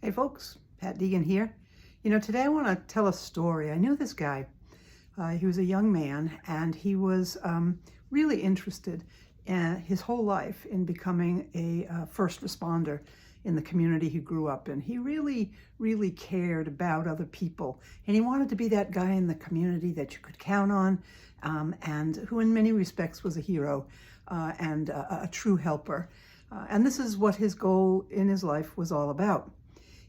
Hey folks, Pat Deegan here. Today I want to tell a story. I knew this guy. He was a young man and he was really interested his whole life in becoming a first responder in the community he grew up in. He really, really cared about other people, and he wanted to be that guy in the community that you could count on, and who in many respects was a hero and a true helper. And this is what his goal in his life was all about.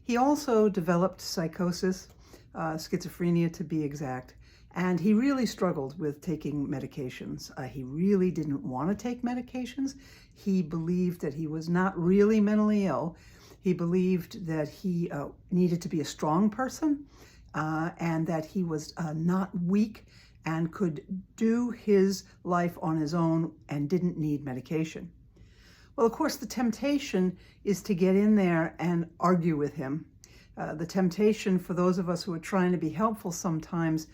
He also developed psychosis, schizophrenia to be exact, and he really struggled with taking medications. He really didn't want to take medications. He believed that he was not really mentally ill. He believed that he needed to be a strong person and that he was not weak and could do his life on his own and didn't need medication. Well, of course, the temptation is to get in there and argue with him. The temptation for those of us who are trying to be helpful sometimes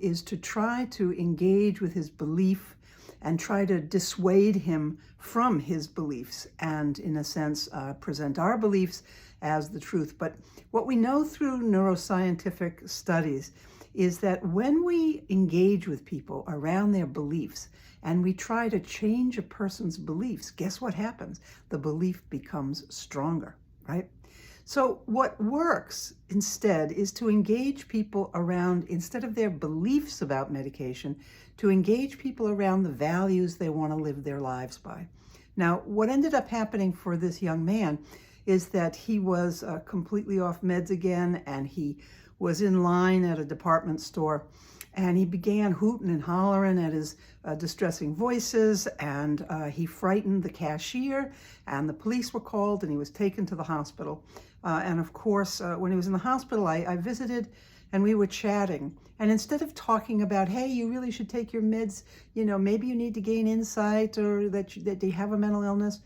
is to try to engage with his belief and try to dissuade him from his beliefs and, in a sense, present our beliefs as the truth. But what we know through neuroscientific studies is that when we engage with people around their beliefs and we try to change a person's beliefs, guess what happens? The belief becomes stronger, right? So what works instead is to engage people around, instead of their beliefs about medication, to engage people around the values they want to live their lives by. Now, what ended up happening for this young man is that he was completely off meds again, and he was in line at a department store, and he began hooting and hollering at his distressing voices, and he frightened the cashier, and the police were called, and he was taken to the hospital. And of course, when he was in the hospital, I visited, and we were chatting. And instead of talking about, hey, you really should take your meds, maybe you need to gain insight, or that you have a mental illness,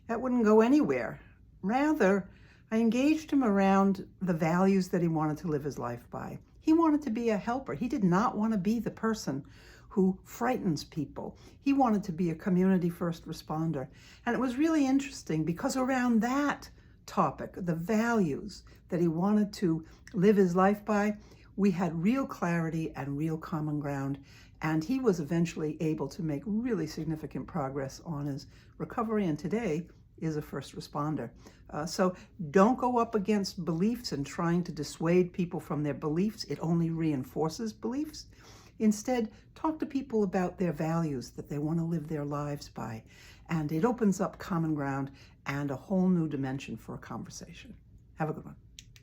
that wouldn't go anywhere. Rather, I engaged him around the values that he wanted to live his life by. He wanted to be a helper. He did not want to be the person who frightens people. He wanted to be a community first responder. And it was really interesting because around that topic, the values that he wanted to live his life by, we had real clarity and real common ground. And he was eventually able to make really significant progress on his recovery, and today is a first responder. So don't go up against beliefs and trying to dissuade people from their beliefs. It only reinforces beliefs. Instead, talk to people about their values that they want to live their lives by. And it opens up common ground and a whole new dimension for a conversation. Have a good one.